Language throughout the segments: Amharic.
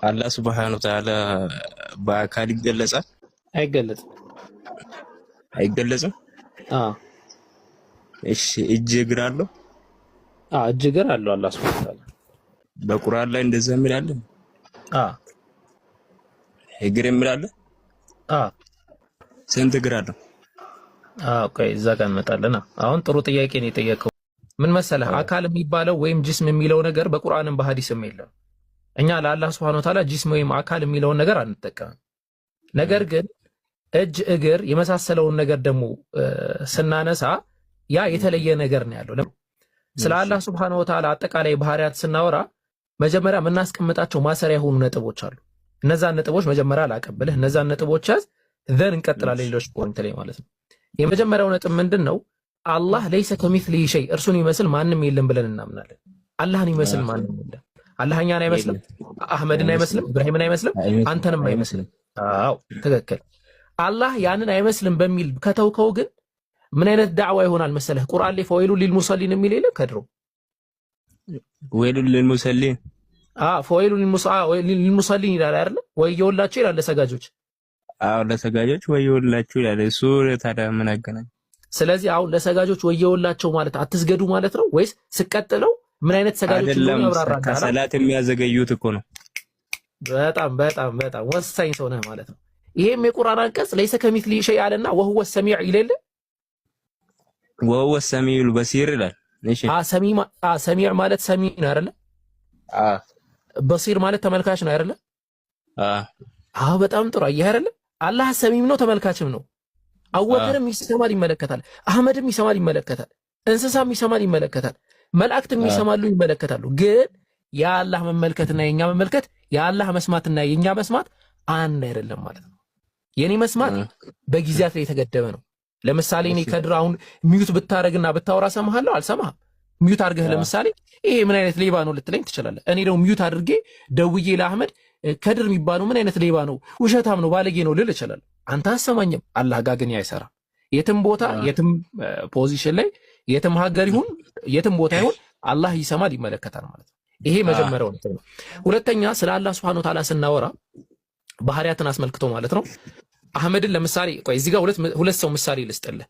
አላህ ሱብሓነሁ ወተዓላ በአካል ይገለጻል? አይገለጽም። አይገለጽም? አዎ እሺ እጅ እግር አለው? እጅ እግር አለው አላህ ሱብሓነሁ ወተዓላ። በቁርአን ላይ እንደዛ የሚል አለ? አዎ እግር የሚል አለ? አዎ ስንት እግር አለው? ቆይ እዛ ጋር እንመጣለን። አሁን ጥሩ ጥያቄ ነው የጠየቀው። ምን መሰለህ አካል የሚባለው ወይም ጅስም የሚለው ነገር በቁርአንም በሐዲስም የለም። እኛ ለአላህ ሱብሓነሁ ወተዓላ ጅስም ወይም አካል የሚለውን ነገር አንጠቀምም። ነገር ግን እጅ እግር የመሳሰለውን ነገር ደግሞ ስናነሳ ያ የተለየ ነገር ነው ያለው። ስለ አላህ ሱብሓነሁ ወተዓላ አጠቃላይ ባህሪያት ስናወራ መጀመሪያ የምናስቀምጣቸው ማሰሪያ የሆኑ ነጥቦች አሉ። እነዛን ነጥቦች መጀመሪያ አላቀብልህ፣ እነዛን ነጥቦች ያዝ፣ ዘን እንቀጥላለን ሌሎች ፖይንት ላይ ማለት ነው። የመጀመሪያው ነጥብ ምንድን ነው? አላህ ለይሰ ከሚስሊሂ ሸይ፣ እርሱን ይመስል ማንም የለም ብለን እናምናለን። አላህን ይመስል ማንም የለም። አላህ እኛን አይመስልም፣ አህመድን አይመስልም፣ ኢብራሂምን አይመስልም፣ አንተንም አይመስልም። አዎ ትክክል። አላህ ያንን አይመስልም በሚል ከተውከው ግን ምን አይነት ዳዕዋ ይሆናል መሰለህ? ቁርአን ላይ ፈወይሉን ሊልሙሰሊን የሚል የለ ከድሮ ወይሉን ሊልሙሰሊን ፈወይሉን ሊልሙሰሊን ይላል አይደል? ወየውላቸው ይላል ለሰጋጆች። አዎ ለሰጋጆች ወየውላቸው ይላል። እሱ ታዲያ ምን አገናኝ? ስለዚህ አሁን ለሰጋጆች ወየውላቸው ማለት አትስገዱ ማለት ነው ወይስ ስቀጥለው ምን አይነት ሰጋጆች እንደሆነ ያብራራል? ከሰላት የሚያዘገዩት እኮ ነው። በጣም በጣም በጣም ወሳኝ ሰው ነህ ማለት ነው። ይሄም የቁርአን አንቀጽ ለይሰ ከሚስሊሂ ሸይ አለና ወሁወ ሰሚዕ ይላል። ወሁወ ሰሚዑል በሲር ይላል። እሺ ሰሚዕ ማለት ሰሚዕ ነው አይደለ? በሲር ማለት ተመልካች ነው አይደለ? በጣም ጥሩ አየህ አይደለ? አላህ ሰሚም ነው ተመልካችም ነው። አወገርም ይሰማል ይመለከታል፣ አህመድም ይሰማል ይመለከታል፣ እንስሳም ይሰማል ይመለከታል፣ መላእክትም ይሰማሉ ይመለከታሉ። ግን የአላህ መመልከትና የኛ መመልከት፣ የአላህ መስማትና የኛ መስማት አንድ አይደለም ማለት ነው። የኔ መስማት በጊዜያት ላይ የተገደበ ነው። ለምሳሌ እኔ ከድር አሁን ሚዩት ብታረግና ብታወራ ሰማሃለሁ አልሰማህም? ሚዩት አድርገህ ለምሳሌ ይሄ ምን አይነት ሌባ ነው ልትለኝ ትችላለህ። እኔ ደግሞ ሚዩት አድርጌ ደውዬ ለአህመድ ከድር የሚባለው ምን አይነት ሌባ ነው፣ ውሸታም ነው፣ ባለጌ ነው ልል እችላለሁ። አንተ አሰማኝም። አላህ ጋር ግን አይሰራም። የትም ቦታ የትም ፖዚሽን ላይ የትም ሀገር ይሁን የትም ቦታ ይሁን አላህ ይሰማል ይመለከታል ማለት ነው። ይሄ መጀመሪያው ነው። ሁለተኛ ስለ አላህ ሱብሓነሁ ወተዓላ ስናወራ ባህሪያትን አስመልክቶ ማለት ነው። አህመድን ለምሳሌ ቆይ እዚህ ጋር ሁለት ሰው ምሳሌ ልስጥልህ።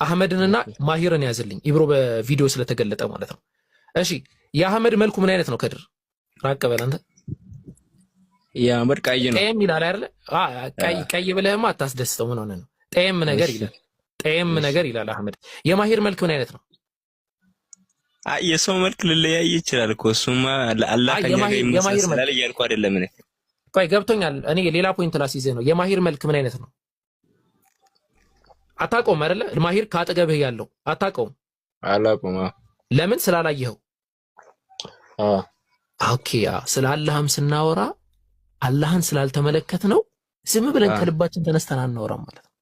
አህመድንና ማሂርን ያዝልኝ ኢብሮ በቪዲዮ ስለተገለጠ ማለት ነው። እሺ የአህመድ መልኩ ምን አይነት ነው? ከድር ራቅ በል አንተ። የአህመድ ቀይ ነው። ጤም ይላል አይደለ? ቀይ ብለህማ አታስደስተው። ምን ሆነ ነው? ጤም ነገር ይላል። ጤም ነገር ይላል አህመድ። የማሂር መልክ ምን አይነት ነው? የሰው መልክ ልለያይ ይችላል እኮ እሱማ ለአላህ ከኛ ጋር ይመሳሰላል እያልኩ አይደለም እኔ። ቆይ ገብቶኛል። እኔ ሌላ ፖይንት ላስይዘህ ነው። የማሂር መልክ ምን አይነት ነው? አታውቀውም አይደለ? ማሂር ካጠገብህ ያለው አታውቀውም? አላውቀውም። ለምን? ስላላየኸው። ኦኬ። ስለ አላህም ስናወራ አላህን ስላልተመለከት ነው ዝም ብለን ከልባችን ተነስተን አናወራም ማለት ነው።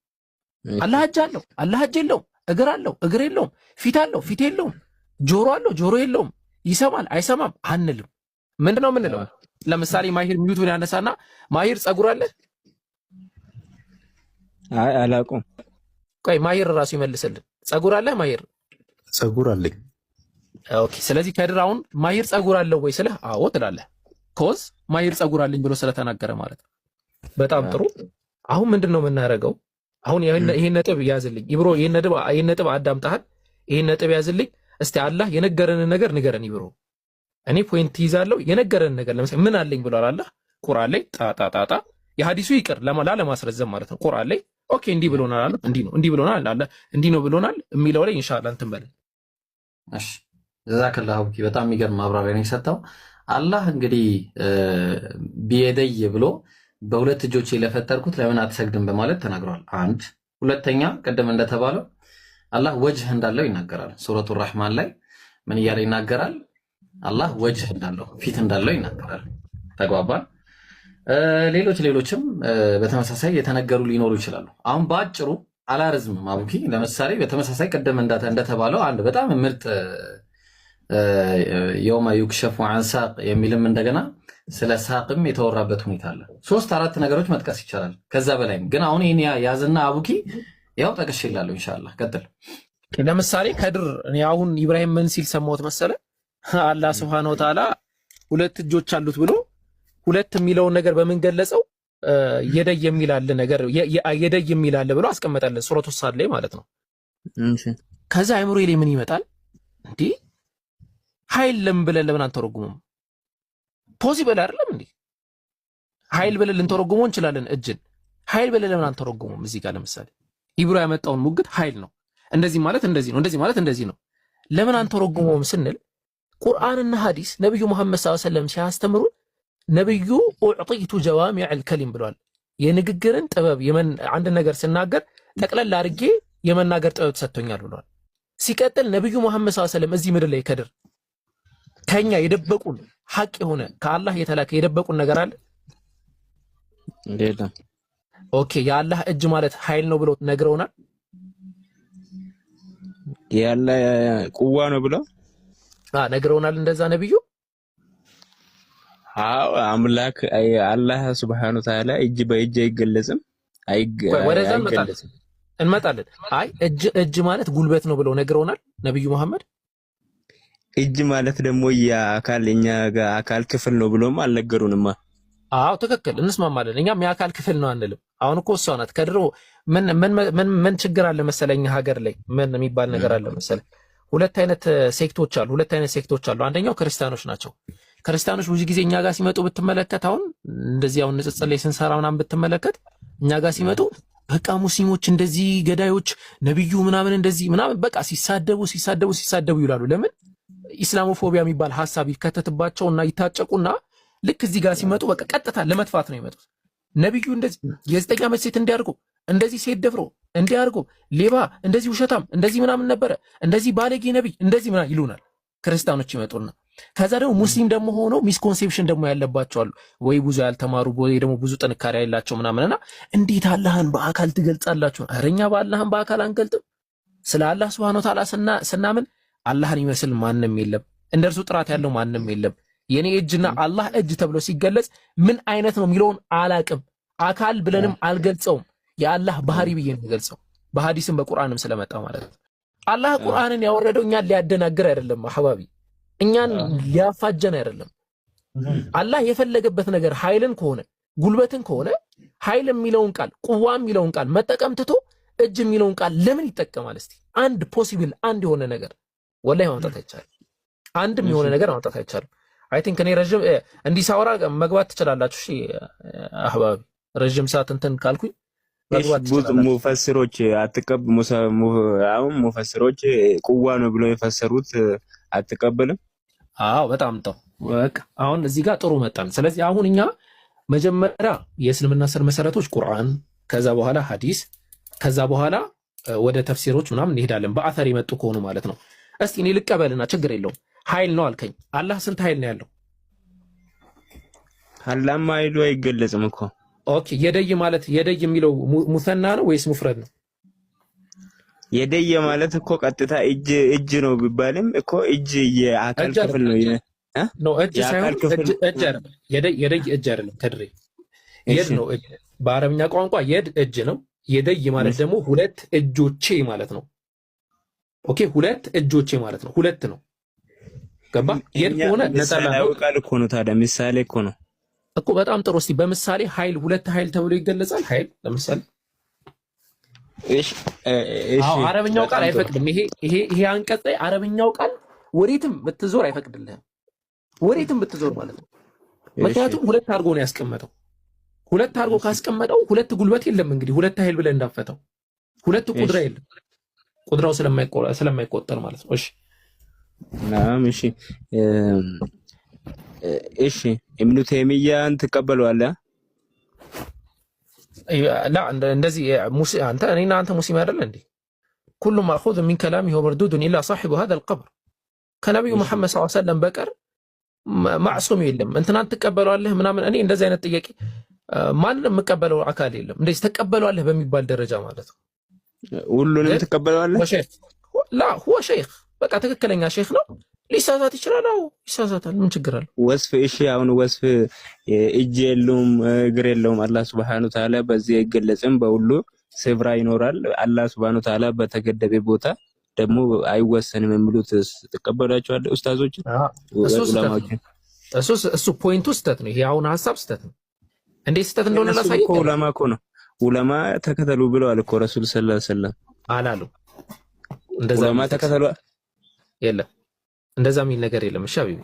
አላህ እጅ አለው፣ አላህ እጅ የለውም። እግር አለው፣ እግር የለውም። ፊት አለው፣ ፊት የለውም። ጆሮ አለው፣ ጆሮ የለውም። ይሰማል፣ አይሰማም አንልም። ምንድነው የምንለው? ለምሳሌ ማሂር ሚዩቱን ያነሳና ማሂር ጸጉር አለ? አላውቀውም። ቆይ ማሂር ራሱ ይመልስልን። ጸጉር አለ ማሂር? ጸጉር አለኝ። ኦኬ። ስለዚህ ከድር አሁን ማሂር ጸጉር አለው ወይ ስልህ አዎ ትላለህ። ኮዝ ማሂር ጸጉር አለኝ ብሎ ስለተናገረ ማለት ነው። በጣም ጥሩ። አሁን ምንድነው የምናደርገው? አሁን ይሄን ነጥብ ያዝልኝ ኢብሮ። ይሄን ነጥብ አዳምጣሃል? ይሄን ነጥብ ያዝልኝ እስቲ። አላህ የነገረንን ነገር ንገረን ኢብሮ። እኔ ፖይንት ይዛለሁ። የነገረንን ነገር ለምሳሌ ምን አለኝ ብሏል አላህ ቁርአን ላይ ጣጣጣጣ። የሐዲሱ ይቅር ለማስረዘም ማለት ነው። ቁርአን ላይ ኦኬ እንዲህ ብሎናል አለ፣ እንዲህ ብሎናል አለ፣ እንዲህ ነው ብሎናል የሚለው ላይ ኢንሻአላህ እንትን በለን። እሺ ጀዛከላሁ ቢኪ። በጣም የሚገርም ማብራሪያ ነው የሰጠው። አላህ እንግዲህ ቢየደይ ብሎ በሁለት እጆቼ ለፈጠርኩት ለምን አትሰግድም በማለት ተናግሯል። አንድ ሁለተኛ ቅድም እንደተባለው አላህ ወጅህ እንዳለው ይናገራል። ሱረቱ ራህማን ላይ ምን እያለ ይናገራል? አላህ ወጅህ እንዳለው ፊት እንዳለው ይናገራል። ተግባባን? ሌሎችም በተመሳሳይ የተነገሩ ሊኖሩ ይችላሉ። አሁን በአጭሩ አላረዝምም አቡኪ። ለምሳሌ በተመሳሳይ ቅድም እንደተባለው አንድ በጣም ምርጥ የውመ ዩክሸፉ አን ሳቅ የሚልም እንደገና ስለ ሳቅም የተወራበት ሁኔታ አለ። 3-4 ነገሮች መጥቀስ ይቻላል፣ ከዛ በላይም ግን አሁን ይሄን ያዝና አቡኪ ያው ጠቅሽ ይላል። ኢንሻአላህ ቀጥል። ለምሳሌ ከድር እኔ አሁን ኢብራሂም ምን ሲል ሰማሁት መሰለ? አላህ Subhanahu Wa Ta'ala ሁለት እጆች አሉት ብሎ ሁለት የሚለውን ነገር በምን ገለጸው? የደይ የሚል አለ ነገር የደይ የሚል አለ ብሎ አስቀመጠልን ሱረቱ ሳድ ላይ ማለት ነው። ከዛ አይምሮ ላይ ምን ይመጣል? እንዴ ኃይል ለምን አንተረጉሙም? ፖሲብል አይደለም እንዴ? ኃይል ብለን ልንተረጉመው እንችላለን። እጅን ኃይል ብለን ለምን አንተረጉሙም? እዚህ ጋር ለምሳሌ ኢብሮ ያመጣውን ሙግት ኃይል ነው፣ እንደዚህ ማለት እንደዚህ ነው፣ እንደዚህ ማለት እንደዚህ ነው፣ ለምን አንተረጉመውም ስንል ቁርአንና ሐዲስ ነብዩ መሐመድ ሰለላሁ ዐለይሂ ወሰለም ሲያስተምሩ ነብዩ ኡዕጢቱ ጀዋሚዕል ከሊም ብለዋል። የንግግርን ጥበብ አንድ ነገር ስናገር ጠቅለል አድርጌ የመናገር ጥበብ ተሰጥቶኛል ብለዋል። ሲቀጥል ነብዩ መሐመድ ሰለላሁ ዐለይሂ ወሰለም እዚህ ምድር ላይ ከድር ከኛ የደበቁን ሐቅ የሆነ ከአላህ የተላከ የደበቁን ነገር አለ እንዴለም? ኦኬ የአላህ እጅ ማለት ኃይል ነው ብለው ነግረውናል። ያለ ቁዋ ነው ብለው ነግረውናል። እንደዛ ነብዩ አምላክ አላህ ሱብሃነሁ ወተዓላ እጅ በእጅ አይገለጽም፣ ወደዛ እንመጣለን። አይ እጅ ማለት ጉልበት ነው ብለው ነግረውናል ነብዩ መሐመድ። እጅ ማለት ደግሞ የአካል እኛ ጋር አካል ክፍል ነው ብሎም አልነገሩንማ። አዎ ትክክል፣ እንስማማለን። እኛም የአካል ክፍል ነው አንልም። አሁን እኮ እሷ ናት ከድሮ ምን ችግር አለ መሰለኝ ሀገር ላይ ምን የሚባል ነገር አለ መሰለኝ። ሁለት አይነት ሴክቶች አሉ። አንደኛው ክርስቲያኖች ናቸው። ክርስቲያኖች ብዙ ጊዜ እኛ ጋር ሲመጡ ብትመለከት አሁን እንደዚህ አሁን ንጽጽር ላይ ስንሰራ ምናምን ብትመለከት እኛ ጋር ሲመጡ በቃ ሙስሊሞች እንደዚህ ገዳዮች ነብዩ ምናምን እንደዚህ ምናምን በቃ ሲሳደቡ ይላሉ። ለምን ኢስላሞፎቢያ የሚባል ሐሳብ ይከተትባቸውና ይታጨቁና ልክ እዚህ ጋር ሲመጡ በቃ ቀጥታ ለመጥፋት ነው የመጡት። ነብዩ እንደዚህ የ9 ዓመት ሴት እንዲያርጉ እንደዚህ ሴት ደፍሮ እንዲያርጉ ሌባ እንደዚህ ውሸታም እንደዚህ ምናምን ነበረ እንደዚህ ባለጌ ነብይ እንደዚህ ምናምን ይሉናል ክርስቲያኖች ይመጡና ከዛ ደግሞ ሙስሊም ደግሞ ሆኖ ሚስኮንሴፕሽን ደግሞ ያለባቸው አሉ ወይ ብዙ ያልተማሩ ወይ ደግሞ ብዙ ጥንካሬ ያላቸው ምናምንና እንዴት አላህን በአካል ትገልጻላችሁ? አረኛ በአላህን በአካል አንገልጥም። ስለ አላህ Subhanahu Wa Ta'ala ስናምን አላህን ይመስል ማንም የለም፣ እንደርሱ ጥራት ያለው ማንም የለም። የኔ እጅና አላህ እጅ ተብሎ ሲገለጽ ምን አይነት ነው የሚለውን አላቅም፣ አካል ብለንም አልገልጸውም። የአላህ ባህሪ ብዬ ነው የምገልጸው፣ በሐዲስም በቁርአንም ስለመጣ ማለት ነው። አላህ ቁርአንን ያወረደው እኛን ሊያደናግር አይደለም አህባቢ፣ እኛን ሊያፋጀን አይደለም። አላህ የፈለገበት ነገር ኃይልን ከሆነ ጉልበትን ከሆነ ኃይል የሚለውን ቃል ቁዋ የሚለውን ቃል መጠቀም ትቶ እጅ የሚለውን ቃል ለምን ይጠቀማል? እስቲ አንድ ፖሲብል አንድ የሆነ ነገር ወላሂ ማምጣት አይቻልም። አንድም የሆነ ነገር ማምጣት አይቻልም። አይ ቲንክ እኔ ረጅም እንዲህ ሳወራ መግባት ትችላላችሁ። እሺ አህባቢ ረጅም ሰዓት እንትን ካልኩኝ መግባት ትችላላችሁ። ሙፈሲሮች ሙፈሲሮች ቁዋ ነው ብለው የፈሰሩት አትቀበልም? አዎ በጣም ጥሩ። በቃ አሁን እዚህ ጋር ጥሩ መጣን። ስለዚህ አሁን እኛ መጀመሪያ የእስልምና ስር መሰረቶች ቁርአን፣ ከዛ በኋላ ሐዲስ፣ ከዛ በኋላ ወደ ተፍሲሮች ምናምን እንሄዳለን በአተር የመጡ ከሆኑ ማለት ነው። እስቲ እኔ ልቀበልና ችግር የለውም። ኃይል ነው አልከኝ። አላህ ስንት ኃይል ነው ያለው? አላህማ ኃይሉ አይገለጽም እኮ። ኦኬ የደይ ማለት የደይ የሚለው ሙሰና ነው ወይስ ሙፍረድ ነው? የደየ ማለት እኮ ቀጥታ እጅ ነው ቢባልም እኮ እጅ የአካል ክፍል ነው። እጅ ሳይሆን እጅ አይደለም። የደይ እጅ አይደለም ከድሬ የድ ነው። በአረብኛ ቋንቋ የድ እጅ ነው። የደይ ማለት ደግሞ ሁለት እጆቼ ማለት ነው። ኦኬ ሁለት እጆቼ ማለት ነው። ሁለት ነው። ገባ? የድ ሆነ ነጠላ ነው። ቃል እኮ ነው። ታዲያ ምሳሌ እኮ ነው እኮ። በጣም ጥሩ። እስቲ በምሳሌ ኃይል ሁለት ኃይል ተብሎ ይገለጻል። ኃይል ለምሳሌ እሺ አረብኛው ቃል አይፈቅድም። ይሄ አንቀጽ ላይ አረብኛው ቃል ወዴትም ብትዞር አይፈቅድልህም። ወዴትም ብትዞር ማለት ነው። ምክንያቱም ሁለት አድርጎ ነው ያስቀመጠው። ሁለት አድርጎ ካስቀመጠው ሁለት ጉልበት የለም። እንግዲህ ሁለት ኃይል ብለህ እንዳፈተው ሁለት ቁድራ የለም። ቁድራው ስለማይቆጠር ማለት ነው። እሺ እሺ ኢብኑ ተይሚያን ትቀበለዋለህ? لا እንደዚህ አንተ እኔና አንተ ሙስሊም አይደል እንዴ? كل ماخوذ من كلامه ومردود الا صاحب هذا القبر ከነብዩ መሐመድ ሰለላሁ ዐለይሂ ወሰለም በቀር ማዕሱም የለም። እንትናን ትቀበለዋለህ ምናምን እኔ እንደዚህ አይነት ጥያቄ ማንንም የምቀበለው አካል የለም። እንደዚህ ተቀበለዋለህ በሚባል ደረጃ ማለት ነው። ሁሉንም ትቀበለዋለህ? لا هو شيخ በቃ ትክክለኛ ሼክ ነው። ሊሳሳት ይችላል። አዎ ይሳሳታል። ምን ችግር አለ? ወስፍ እሺ አሁን ወስፍ እጅ የለውም እግር የለውም አላህ Subhanahu Wa Ta'ala በዚህ አይገለጽም። በሁሉ ስፍራ ይኖራል። አላህ Subhanahu Wa Ta'ala በተገደበ ቦታ ደግሞ አይወሰንም የሚሉት ተቀበላቸዋል ኡስታዞች ዑለማዎች። እሱ ፖይንቱ ስተት ነው። ይሄ አሁን ሐሳብ ስተት ነው። እንዴት ስተት እንደሆነ ላሳይ። ዑለማ እኮ ነው ዑለማ ተከተሉ ብለዋል እኮ ረሱል ሰለላሁ ዐለይሂ ወሰለም አላሉ። እንደዛ ዑለማ ተከተሉ የለም፣ እንደዛ የሚል ነገር የለም። እሺ አቢቢ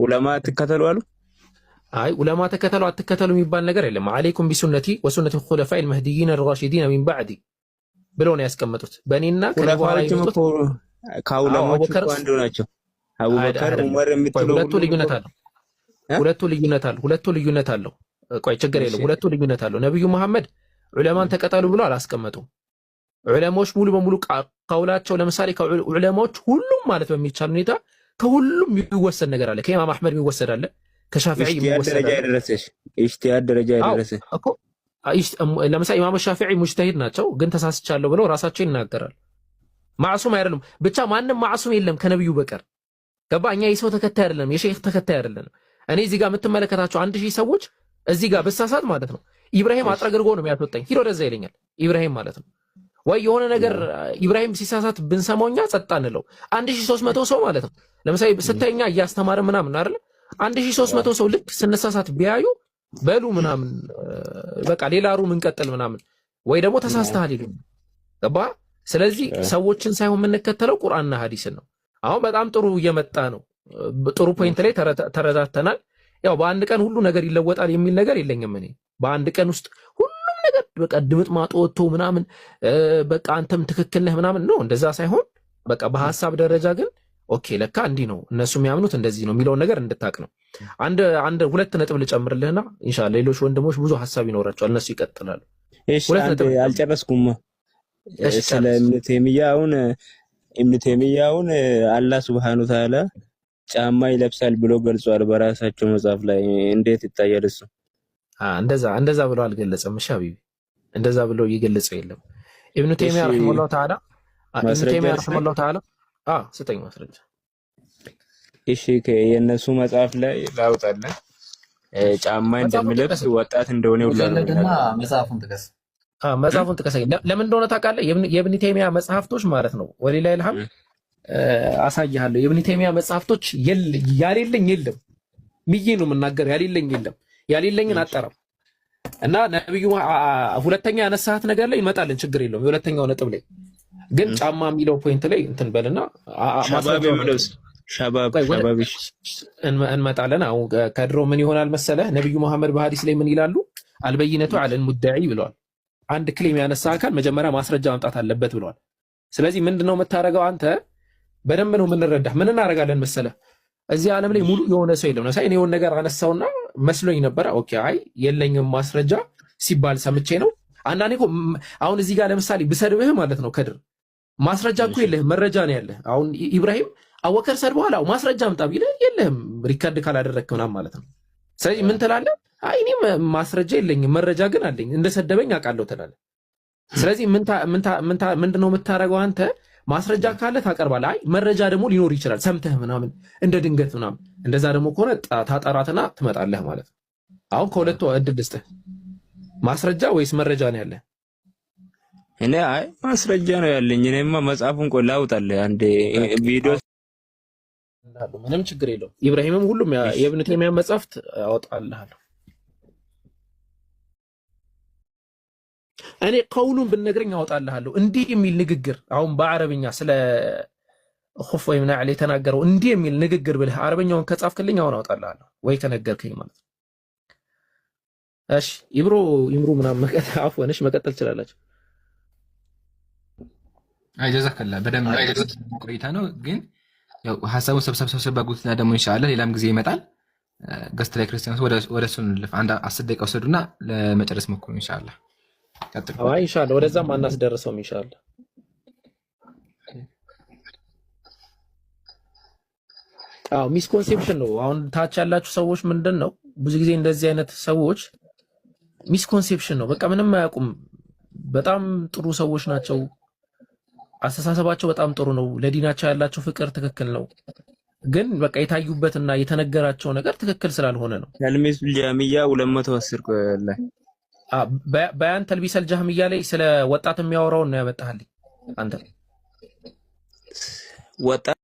ዑለማ ተከተሉ አሉ። አይ ዑለማ ተከተሉ አትከተሉ የሚባል ነገር የለም። አለይኩም ቢሱነቲ ወሱነቲ ኹለፋኢል መህዲይን አር-ራሺዲን ሚን ባዕዲ ብለው ነው ያስቀመጡት። በእኔና ከበኋላ ይመጡት ከዑለማዎች አንዱ ናቸው። አቡበከር ዑመር የምትለው ሁለቱ ልዩነት አለው። ቆይ ችግር የለም። ሁለቱ ልዩነት አለው። ነብዩ መሐመድ ዑለማን ተቀጠሉ ብሎ አላስቀመጡም። ዑለማዎች ሙሉ በሙሉ ቀውላቸው ለምሳሌ ከዑለማዎች ሁሉም ማለት በሚቻል ሁኔታ ከሁሉም የሚወሰድ ነገር አለ። ከኢማም አህመድ የሚወሰድ አለ፣ ከሻፊዒ የሚወሰድ አለ። ኢጅቲሃድ ደረጃ የደረሰ እኮ ለምሳሌ ኢማም ሻፊዒ ሙጅተሂድ ናቸው፣ ግን ተሳስቻለሁ ብለው ራሳቸው ይናገራሉ። ማዕሱም አይደሉም። ብቻ ማንም ማዕሱም የለም ከነብዩ በቀር ገባ። እኛ የሰው ተከታይ አይደለም፣ የሼክ ተከታይ አይደለም። እኔ እዚህ ጋር የምትመለከታቸው 1000 ሰዎች እዚህ ጋር በሳሳት ማለት ነው ኢብራሂም አጥረግርጎ ነው የሚያስወጣኝ። ሂዶ ወደዛ ይለኛል ኢብራሂም ማለት ነው። ወይ የሆነ ነገር ኢብራሂም ሲሳሳት ብንሰማውኛ ጸጥ አንለው። 1300 ሰው ማለት ነው ለምሳሌ ስታይኛ እያስተማረ ምናምን አይደል 1300 ሰው ልክ ስንሳሳት ቢያዩ በሉ ምናምን በቃ ሌላ ሩም እንቀጥል ምናምን ወይ ደግሞ ተሳስተሃል ይሉኝ ገባ። ስለዚህ ሰዎችን ሳይሆን የምንከተለው ቁርአንና ሐዲስን ነው። አሁን በጣም ጥሩ እየመጣ ነው። ጥሩ ፖይንት ላይ ተረዳተናል። ያው በአንድ ቀን ሁሉ ነገር ይለወጣል የሚል ነገር የለኝም። እኔ በአንድ ቀን ውስጥ ሁሉም ነገር በቃ ድምጥ ማጥ ወጥቶ ምናምን በቃ አንተም ትክክል ነህ ምናምን ነው፣ እንደዛ ሳይሆን በቃ በሐሳብ ደረጃ ግን ኦኬ ለካ እንዲህ ነው እነሱ የሚያምኑት እንደዚህ ነው የሚለውን ነገር እንድታቅ ነው። አንድ ሁለት ነጥብ ልጨምርልህና ኢንሻአላህ ሌሎች ወንድሞች ብዙ ሐሳብ ይኖራቸዋል እነሱ ይቀጥላሉ። እሺ አልጨረስኩም። ስለ ኢብኑ ተይሚያውን አላህ ሱብሓነሁ ወተዓላ ጫማ ይለብሳል ብሎ ገልጿል በራሳቸው መጽሐፍ ላይ። እንዴት ይታያል እሱ? እንደዛ ብሎ አልገለጸም። እሺ ሀቢቢ እንደዛ ብሎ እየገለጸ የለም። ኢብኑ ተይሚያ ረሂመሁላሁ ተዓላ ስጠኝ ማስረጃ። እሺ የነሱ መጽሐፍ ላይ ላውጣለን ጫማ እንደሚለብስ ወጣት እንደሆነ ሁሉና መጽሐፉን ጥቀስ። መጽሐፉን ጥቀሰኝ። ለምን እንደሆነ ታውቃለህ? የኢብኑ ተይሚያ መጽሐፍቶች ማለት ነው ወሊላሂ አልሐምድ አሳይሃለሁ። የኢብኑ ተይሚያ መጽሐፍቶች ያሌለኝ የለም ብዬ ነው የምናገር። ያሌለኝ የለም፣ ያሌለኝን አጠራም እና ነብዩ ሁለተኛ ያነሳሃት ነገር ላይ ይመጣልን፣ ችግር የለውም። የሁለተኛው ነጥብ ላይ ግን ጫማ የሚለው ፖይንት ላይ እንትን በልና እንመጣለን። አሁን ከድሮ ምን ይሆናል መሰለህ ነብዩ መሐመድ በሐዲስ ላይ ምን ይላሉ? አልበይነቱ ዐለል ሙደዒ ብለዋል። አንድ ክሌም ያነሳ አካል መጀመሪያ ማስረጃ ማምጣት አለበት ብለዋል። ስለዚህ ምንድነው የምታረገው አንተ? በደንብ ነው የምንረዳህ። ምን እናደርጋለን መሰለህ እዚህ ዓለም ላይ ሙሉ የሆነ ሰው የለም። ለምሳሌ እኔ የሆነ ነገር አነሳውና መስሎኝ ነበረ። ኦኬ አይ የለኝም ማስረጃ ሲባል ሰምቼ ነው። አንዳንዴ እኮ አሁን እዚህ ጋር ለምሳሌ ብሰድብህ ማለት ነው ከድር ማስረጃ እኮ የለህም፣ መረጃ ነው ያለህ። አሁን ኢብራሂም አወከር ሰድበኋላ ማስረጃ አምጣ ቢልህ የለህም ሪከርድ ካላደረግክ ምናምን ማለት ነው። ስለዚህ ምን ትላለህ? አይ እኔም ማስረጃ የለኝም መረጃ ግን አለኝ እንደሰደበኝ አውቃለሁ ትላለህ። ስለዚህ ምንድነው የምታደርገው አንተ? ማስረጃ ካለ ታቀርባለህ። አይ መረጃ ደግሞ ሊኖር ይችላል ሰምተህ ምናምን እንደ ድንገት ምናምን። እንደዛ ደግሞ ከሆነ ታጠራትና ትመጣለህ ማለት ነው። አሁን ከሁለቱ እድል ልስጥህ፣ ማስረጃ ወይስ መረጃ ነው ያለህ? እኔ አይ ማስረጃ ነው ያለኝ። እኔማ መጽሐፉን ቆይ ላውጣልህ አንዴ ቪዲዮ ምንም ችግር የለውም። ኢብራሂምም ሁሉም የኢብኑ ተይሚያ መጽሐፍት አወጣልሃለሁ። እኔ ቀውሉን ብነግረኝ አወጣልሃለሁ። እንዲህ የሚል ንግግር አሁን በአረብኛ ስለ ኹፍ ወይም ነዕል የተናገረው እንዲህ የሚል ንግግር ብለህ አረብኛውን ከጻፍክልኝ አሁን አወጣልሃለሁ ወይ ከነገርከኝ ማለት ነው። እሺ ይምሩ ምናምን አፍወንሽ መቀጠል ትችላላችሁ። አይ ጀዛከላ በደንብ ቆይታ ነው ግን ያው ሐሳቡን ሰብሰብ ባጉትና ደግሞ ኢንሻአላህ ሌላም ጊዜ ይመጣል። ገስት ላይ ክርስቲያኖች ወደ እሱን እንልፍ። አንድ 10 ደቂቃ ወሰዱና ለመጨረስ ሞክሩ ኢንሻአላህ። ቀጥሉ። አይ ኢንሻአላህ ወደዛም አናስደርሰውም ኢንሻአላህ። ሚስኮንሴፕሽን ነው። አሁን ታች ያላችሁ ሰዎች ምንድን ነው ብዙ ጊዜ እንደዚህ አይነት ሰዎች ሚስኮንሴፕሽን ነው። በቃ ምንም አያውቁም። በጣም ጥሩ ሰዎች ናቸው። አስተሳሰባቸው በጣም ጥሩ ነው። ለዲናቸው ያላቸው ፍቅር ትክክል ነው። ግን በቃ የታዩበትና የተነገራቸው ነገር ትክክል ስላልሆነ ነው። ተልሚሱል ጃሚያ 210 ላይ በያን ተልቢሰል ጃህሚያ ላይ ስለ ወጣት የሚያወራውን ነው ያመጣልኝ አንተ። ወጣት